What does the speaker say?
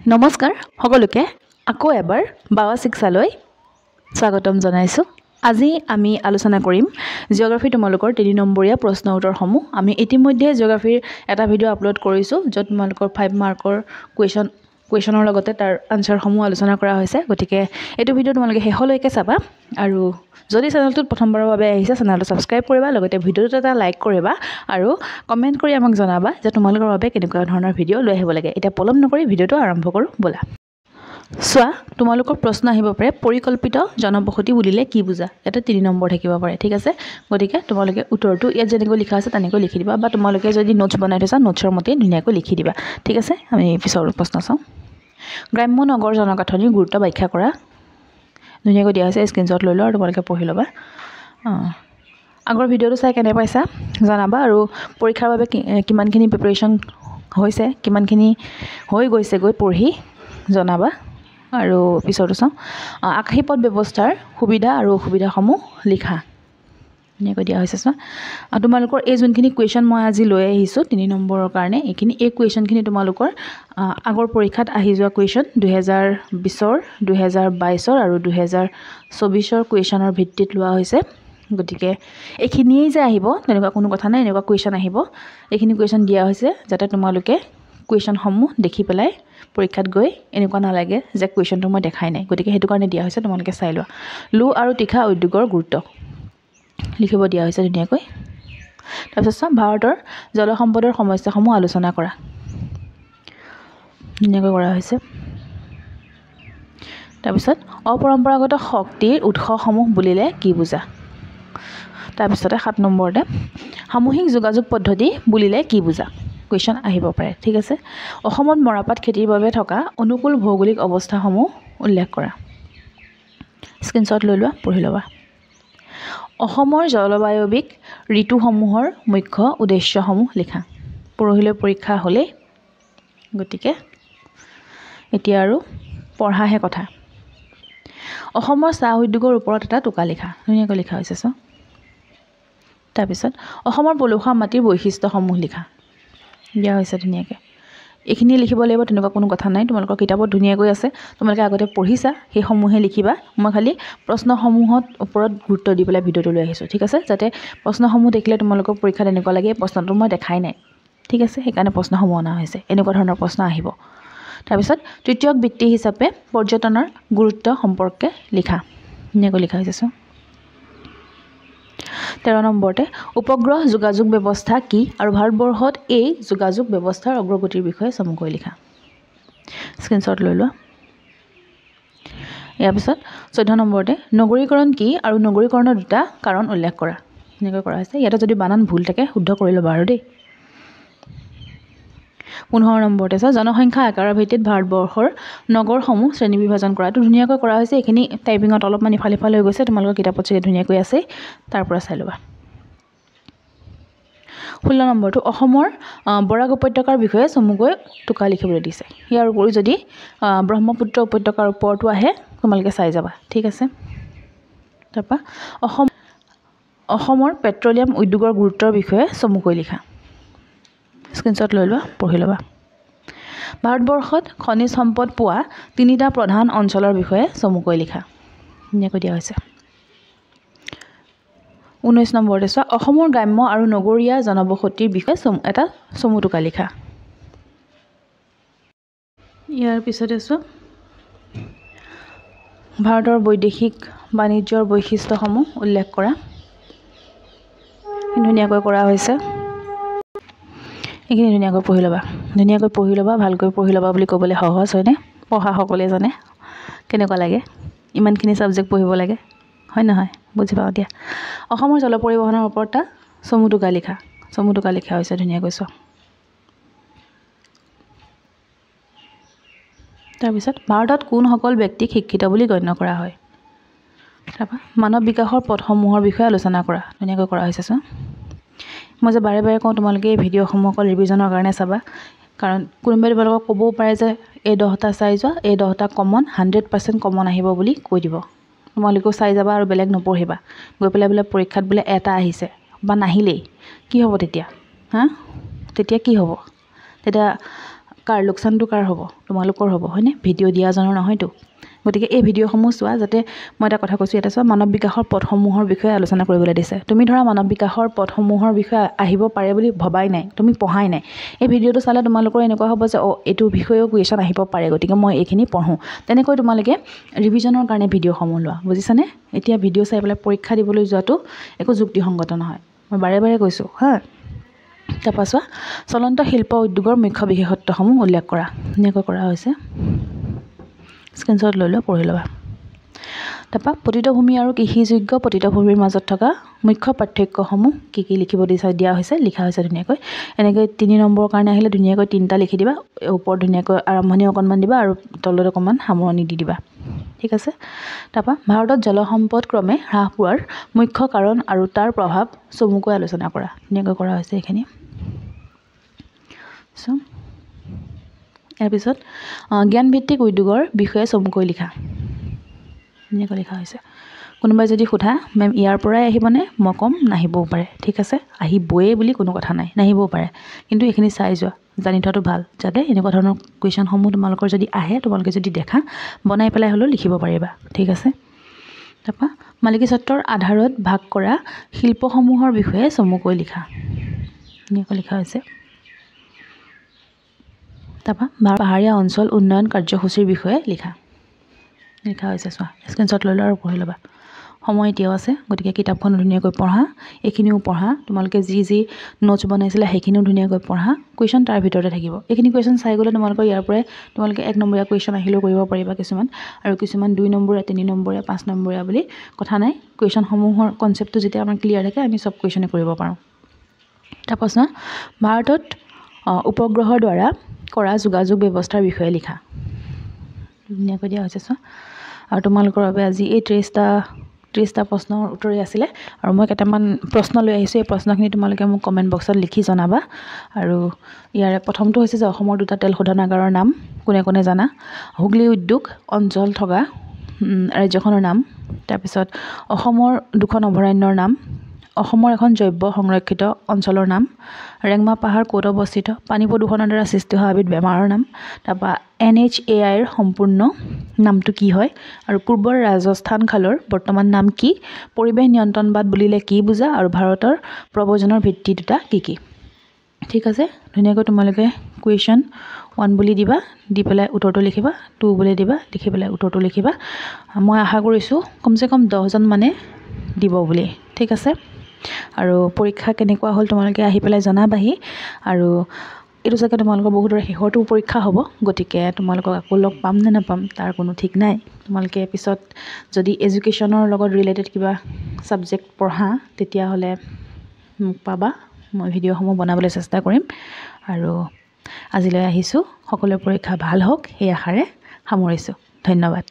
নমস্কাৰ সকলোকে আকৌ এবাৰ বাবা শিক্ষালৈ স্বাগতম জনাইছো। আজি আমি আলোচনা কৰিম জিঅ'গ্ৰাফি তোমালোকৰ ৩ নম্বৰীয়া প্ৰশ্ন উত্তৰসমূহ। আমি ইতিমধ্যে জিঅ'গ্ৰাফিৰ এটা ভিডিঅ' আপলোড কৰিছো য'ত তোমালোকৰ 5 মাৰ্কৰ কুৱেশ্যনৰ লগতে তাৰ আনসাৰসমূহ আলোচনা কৰা হৈছে। গতিকে এইটো ভিডিঅ' তোমালোকে শেষলৈকে চাবা আৰু যদি চেনেলটোত প্ৰথমবাৰৰ বাবে আহিছে চেনেলটো ছাবস্ক্ৰাইব কৰিবা, লগতে ভিডিঅ'টোত এটা লাইক কৰিবা আৰু কমেণ্ট কৰি আমাক জনাবা যে তোমালোকৰ বাবে কেনেকুৱা ধৰণৰ ভিডিঅ' লৈ আহিব লাগে। এতিয়া পলম নকৰি ভিডিঅ'টো আৰম্ভ কৰোঁ ব'লা। চোৱা, তোমালোকৰ প্ৰশ্ন আহিব পাৰে পৰিকল্পিত জনবসতি বুলিলে কি বুজা? এটা 3 নম্বৰ থাকিব পাৰে, ঠিক আছে। গতিকে তোমালোকে উত্তৰটো ইয়াত যেনেকৈ লিখা আছে তেনেকৈ লিখি দিবা, বা তোমালোকে যদি নোটছ বনাই থৈছা নোটছৰ মতে ধুনীয়াকৈ লিখি দিবা, ঠিক আছে। আমি পিছৰ প্ৰশ্ন চাওঁ। গ্ৰাম্য নগৰ জনগাঁথনিৰ গুৰুত্ব ব্যাখ্যা কৰা। ধুনীয়াকৈ দিয়া হৈছে, স্ক্ৰীনশ্বট লৈ লোৱা আৰু তোমালোকে পঢ়ি ল'বা। আগৰ ভিডিঅ'টো চাই কেনে পাইছা জনাবা, আৰু পৰীক্ষাৰ বাবে কিমানখিনি প্ৰিপাৰেশ্যন হৈছে, কিমানখিনি হৈ গৈছেগৈ পঢ়ি জনাবা। আৰু পিছৰটো চাওঁ। আকাশী পথ ব্যৱস্থাৰ সুবিধা আৰু অসুবিধাসমূহ লিখা। ধুনীয়াকৈ দিয়া হৈছে চোৱা। তোমালোকৰ এই যোনখিনি কুৱেশ্যন মই আজি লৈ আহিছোঁ 3 নম্বৰৰ কাৰণে, এই কুৱেশ্যনখিনি তোমালোকৰ আগৰ পৰীক্ষাত আহি যোৱা কুৱেশ্যন 2020ৰ 2022ৰ আৰু 2024ৰ কুৱেশ্যনৰ ভিত্তিত লোৱা হৈছে। গতিকে এইখিনিয়েই যে আহিব তেনেকুৱা কোনো কথা নাই, এনেকুৱা কুৱেশ্যন আহিব। এইখিনি কুৱেশ্যন দিয়া হৈছে যাতে তোমালোকে কুৱেশ্যনসমূহ দেখি পেলাই পৰীক্ষাত গৈ এনেকুৱা নালাগে যে কুৱেশ্যনটো মই দেখাই নাই। গতিকে সেইটো কাৰণে দিয়া হৈছে, তোমালোকে চাই লোৱা। লো আৰু তীখা উদ্যোগৰ গুৰুত্ব লিখিব দিয়া হৈছে ধুনীয়াকৈ। তাৰপিছত চাওঁ, ভাৰতৰ জলসম্পদৰ সমস্যাসমূহ আলোচনা কৰা। ধুনীয়াকৈ কৰা হৈছে। তাৰপিছত অপৰম্পৰাগত শক্তিৰ উৎসসমূহ বুলিলে কি বুজা? তাৰপিছতে 7 নম্বৰতে সামূহিক যোগাযোগ পদ্ধতি বুলিলে কি বুজা? কুৱেশ্যন আহিব পাৰে, ঠিক আছে। অসমত মৰাপাট খেতিৰ বাবে থকা অনুকূল ভৌগোলিক অৱস্থাসমূহ উল্লেখ কৰা। স্ক্ৰীনশ্বট লৈ লোৱা, পঢ়ি ল'বা। অসমৰ জলবায়ৱিক ঋতুসমূহৰ মুখ্য উদ্দেশ্যসমূহ লিখা। পৰহিলৈ পৰীক্ষা হ'লেই, গতিকে এতিয়া আৰু পঢ়াহে কথা। অসমৰ চাহ উদ্যোগৰ ওপৰত এটা টোকা লিখা। ধুনীয়াকৈ লিখা হৈছে চোৱা। তাৰপিছত অসমৰ পলসুৱা মাটিৰ বৈশিষ্ট্যসমূহ লিখা দিয়া হৈছে ধুনীয়াকৈ। এইখিনি লিখিব লাগিব, তেনেকুৱা কোনো কথা নাই। তোমালোকৰ কিতাপত ধুনীয়াকৈ আছে, তোমালোকে আগতে পঢ়িছা, সেইসমূহে লিখিবা। মই খালি প্ৰশ্নসমূহত ওপৰত গুৰুত্ব দি পেলাই ভিডিঅ'টো লৈ আহিছোঁ, ঠিক আছে, যাতে প্ৰশ্নসমূহ দেখিলে তোমালোকৰ পৰীক্ষাত এনেকুৱা লাগে প্ৰশ্নটো মই দেখাই নাই, ঠিক আছে। সেইকাৰণে প্ৰশ্নসমূহ অনা হৈছে, এনেকুৱা ধৰণৰ প্ৰশ্ন আহিব। তাৰপিছত তৃতীয়ক বৃত্তি হিচাপে পৰ্যটনৰ গুৰুত্ব সম্পৰ্কে লিখা। ধুনীয়াকৈ লিখা হৈছে চোৱা। 13 নম্বৰতে উপগ্ৰহ যোগাযোগ ব্যৱস্থা কি আৰু ভাৰতবৰ্ষত এই যোগাযোগ ব্যৱস্থাৰ অগ্ৰগতিৰ বিষয়ে চমুকৈ লিখা। স্ক্ৰীনশ্বট লৈ লোৱা। ইয়াৰ পিছত 14 নম্বৰতে নগৰীকৰণ কি আৰু নগৰীকৰণৰ 2টা কাৰণ উল্লেখ কৰা। এনেকৈ কৰা হৈছে। ইয়াতে যদি বানান ভুল থাকে শুদ্ধ কৰি ল'বা আৰু দেই। 15 নম্বৰতে চাওঁ, জনসংখ্যা আকাৰৰ ভিত্তিত ভাৰতবৰ্ষৰ নগৰসমূহ শ্ৰেণী বিভাজন কৰাটো ধুনীয়াকৈ কৰা হৈছে। এইখিনি টাইপিঙত অলপমান ইফাল সিফাল হৈ গৈছে, তোমালোকৰ কিতাপত চাগে ধুনীয়াকৈ আছে, তাৰ পৰা চাই ল'বা। 16 নম্বৰটো অসমৰ বৰাক উপত্যকাৰ বিষয়ে চমুকৈ টোকা লিখিবলৈ দিছে। ইয়াৰ উপৰি যদি ব্ৰহ্মপুত্ৰ উপত্যকাৰ ওপৰতো আহে তোমালোকে চাই যাবা, ঠিক আছে। তাৰপৰা অসমৰ পেট্ৰলিয়াম উদ্যোগৰ গুৰুত্বৰ বিষয়ে চমুকৈ লিখা। স্ক্ৰীনশ্বট লৈ লোৱা, পঢ়ি ল'বা। ভাৰতবৰ্ষত খনিজ সম্পদ পোৱা 3টা প্ৰধান অঞ্চলৰ বিষয়ে চমুকৈ লিখা। ধুনীয়াকৈ দিয়া হৈছে। 19 নম্বৰতে চোৱা, অসমৰ গ্ৰাম্য আৰু নগৰীয়া জনবসতিৰ বিষয়ে এটা চমু টোকা লিখা। ইয়াৰ পিছতে চোৱা, ভাৰতৰ বৈদেশিক বাণিজ্যৰ বৈশিষ্ট্যসমূহ উল্লেখ কৰা। ধুনীয়াকৈ কৰা হৈছে। এইখিনি ধুনীয়াকৈ পঢ়ি ল'বা, ধুনীয়াকৈ পঢ়ি ল'বা, ভালকৈ পঢ়ি ল'বা বুলি ক'বলৈ সহজ হয়নে? পঢ়া সকলোৱে জানে কেনেকুৱা লাগে, ইমানখিনি ছাবজেক্ট পঢ়িব লাগে, হয় নহয়? বুজি পাওঁ দিয়া। অসমৰ জল পৰিবহণৰ ওপৰত এটা চমু টোকা লিখা। চমু টোকা লিখা হৈছে ধুনীয়াকৈ চোৱা। তাৰপিছত ভাৰতত কোনসকল ব্যক্তিক শিক্ষিত বুলি গণ্য কৰা হয়? তাৰপৰা মানৱ বিকাশৰ পথসমূহৰ বিষয়ে আলোচনা কৰা। ধুনীয়াকৈ কৰা হৈছে চোৱা। মই যে বাৰে বাৰে কওঁ তোমালোকে এই ভিডিঅ'সমূহ অকল ৰিভিজনৰ কাৰণে চাবা, কাৰণ কোনোবাই তোমালোকক ক'বও পাৰে যে এই 10টা চাই যোৱা, এই 10টা কমন 100% কমন আহিব বুলি কৈ দিব। তোমালোকেও চাই যাবা আৰু বেলেগ নপঢ়িবা। গৈ পেলাই বোলে পৰীক্ষাত বোলে এটা আহিছে বা নাহিলেই কি হ'ব তেতিয়া? তেতিয়া কি হ'ব? তেতিয়া কাৰ লোকচানটো কাৰ হ'ব তোমালোকৰ হ'ব হয়নে ভিডিঅ' দিয়াজনৰ নহয়তো গতিকে এই ভিডিঅ'সমূহ চোৱা যাতে মই এটা কথা কৈছোঁ ইয়াতে চোৱা মানৱ বিকাশৰ পথসমূহৰ বিষয়ে আলোচনা কৰিবলৈ দিছে তুমি ধৰা মানৱ বিকাশৰ পথসমূহৰ বিষয়ে আহিব পাৰে বুলি ভবাই নাই তুমি পঢ়াই নাই এই ভিডিঅ'টো চালে তোমালোকৰ এনেকুৱা হ'ব যে এইটো বিষয়েও কুৱেশ্যন আহিব পাৰে গতিকে মই এইখিনি পঢ়োঁ তেনেকৈ তোমালোকে ৰিভিজনৰ কাৰণে ভিডিঅ'সমূহ লোৱা বুজিছানে এতিয়া ভিডিঅ' চাই পেলাই পৰীক্ষা দিবলৈ যোৱাটো একো যুক্তিসংগত নহয় মই বাৰে বাৰে কৈছোঁ হা তাৰপৰা চোৱা চলন্ত শিল্প উদ্যোগৰ মুখ্য বিশেষত্বসমূহ উল্লেখ কৰা ধুনীয়াকৈ কৰা হৈছে স্ক্ৰীনশ্বট লৈ লোৱা পঢ়ি ল'বা তাৰপৰা পতিতভূমি আৰু কৃষিযোগ্য পতিতভূমিৰ মাজত থকা মুখ্য পাৰ্থক্যসমূহ কি লিখিব দিয়া হৈছে লিখা হৈছে ধুনীয়াকৈ এনেকৈ 3 নম্বৰৰ কাৰণে আহিলে ধুনীয়াকৈ 3টা লিখি দিবা ওপৰত ধুনীয়াকৈ আৰম্ভণি অকণমান দিবা আৰু তলত অকণমান সামৰণি দি দিবা ঠিক আছে তাৰপৰা ভাৰতত জলসম্পদ ক্ৰমে হ্ৰাস পোৱাৰ মুখ্য কাৰণ আৰু তাৰ প্ৰভাৱ চমুকৈ আলোচনা কৰা ধুনীয়াকৈ কৰা হৈছে এইখিনি ইয়াৰ পিছত জ্ঞানভিত্তিক উদ্যোগৰ বিষয়ে চমুকৈ লিখা ধুনীয়াকৈ লিখা হৈছে কোনোবাই যদি সোধা মেম ইয়াৰ পৰাই আহিবনে মই ক'ম নাহিবও পাৰে ঠিক আছে আহিবয়ে বুলি কোনো কথা নাই নাহিবও পাৰে কিন্তু এইখিনি চাই যোৱা জানি থোৱাটো ভাল যাতে এনেকুৱা ধৰণৰ কুৱেশ্যনসমূহ তোমালোকৰ যদি আহে তোমালোকে যদি দেখা বনাই পেলাই হ'লেও লিখিব পাৰিবা ঠিক আছে তাৰপৰা মালিকী স্বত্বৰ আধাৰত ভাগ কৰা শিল্পসমূহৰ বিষয়ে চমুকৈ লিখা ধুনীয়াকৈ লিখা হৈছে তাৰপৰা পাহাৰীয়া অঞ্চল উন্নয়ন কাৰ্যসূচীৰ বিষয়ে লিখা হৈছে চোৱা স্ক্ৰীনশ্বট লৈ লোৱা আৰু পঢ়ি ল'বা সময় এতিয়াও আছে গতিকে কিতাপখন ধুনীয়াকৈ পঢ়া এইখিনিও পঢ়া তোমালোকে যি নোটছ বনাইছিলা সেইখিনিও ধুনীয়াকৈ পঢ়া কুৱেশ্যন তাৰ ভিতৰতে থাকিব এইখিনি কুৱেশ্যন চাই গ'লে তোমালোকৰ ইয়াৰ পৰাই তোমালোকে 1 নম্বৰীয়া কুৱেশ্যন আহিলেও কৰিব পাৰিবা কিছুমান আৰু কিছুমান 2 নম্বৰীয়া 3 নম্বৰীয়া 5 নম্বৰীয়া বুলি কথা নাই কুৱেশ্যনসমূহৰ কনচেপ্টটো যেতিয়া আমাৰ ক্লিয়াৰ থাকে আমি চব কুৱেশ্যনে কৰিব পাৰোঁ তাৰপাছত ভাৰতত উপগ্ৰহৰ দ্বাৰা কৰা যোগাযোগ ব্যৱস্থাৰ বিষয়ে লিখা ধুনীয়াকৈ দিয়া হৈছে চোৱা আৰু তোমালোকৰ বাবে আজি এই 30টা প্ৰশ্নৰ উত্তৰেই আছিলে আৰু মই কেইটামান প্ৰশ্ন লৈ আহিছোঁ এই প্ৰশ্নখিনি তোমালোকে মোক কমেণ্ট বক্সত লিখি জনাবা আৰু ইয়াৰে প্ৰথমটো হৈছে যে অসমৰ 2টা তেল শোধনাগাৰৰ নাম কোনে কোনে জানা হুগলী উদ্যোগ অঞ্চল থকা ৰাজ্যখনৰ নাম তাৰপিছত অসমৰ 2খন অভয়াৰণ্যৰ নাম অসমৰ এখন জৈৱ সংৰক্ষিত অঞ্চলৰ নাম ৰেংমা পাহাৰ ক'ত অৱস্থিত পানী প্ৰদূষণৰ দ্বাৰা সৃষ্টি হোৱা এবিধ বেমাৰৰ নাম তাৰপৰা NHAIৰ সম্পূৰ্ণ নামটো কি হয় আৰু পূৰ্বৰ ৰাজস্থান খালৰ বৰ্তমান নাম কি পৰিৱেশ নিয়ন্ত্ৰণবাদ বুলিলে কি বুজা আৰু ভাৰতৰ প্ৰব্ৰজনৰ ভিত্তি 2টা কি ঠিক আছে ধুনীয়াকৈ তোমালোকে কুৱেশ্যন 1 বুলি দিবা দি পেলাই উত্তৰটো লিখিবা 2 বুলি দিবা লিখি পেলাই উত্তৰটো লিখিবা মই আশা কৰিছোঁ কমচে কম 10জন মানে দিব বুলি ঠিক আছে আৰু পৰীক্ষা কেনেকুৱা হ'ল তোমালোকে আহি পেলাই জনাবাহি আৰু এইটো চাগে তোমালোকৰ বহুতৰ শেষৰটো পৰীক্ষা হ'ব গতিকে তোমালোকক আকৌ লগ পাম নে নাপাম তাৰ কোনো ঠিক নাই তোমালোকে পিছত যদি এডুকেশ্যনৰ লগত ৰিলেটেড কিবা ছাবজেক্ট পঢ়া তেতিয়াহ'লে মোক পাবা মই ভিডিঅ'সমূহ বনাবলৈ চেষ্টা কৰিম আৰু আজিলৈ আহিছোঁ সকলোৰে পৰীক্ষা ভাল হওক এই আশাৰে সামৰিছোঁ ধন্যবাদ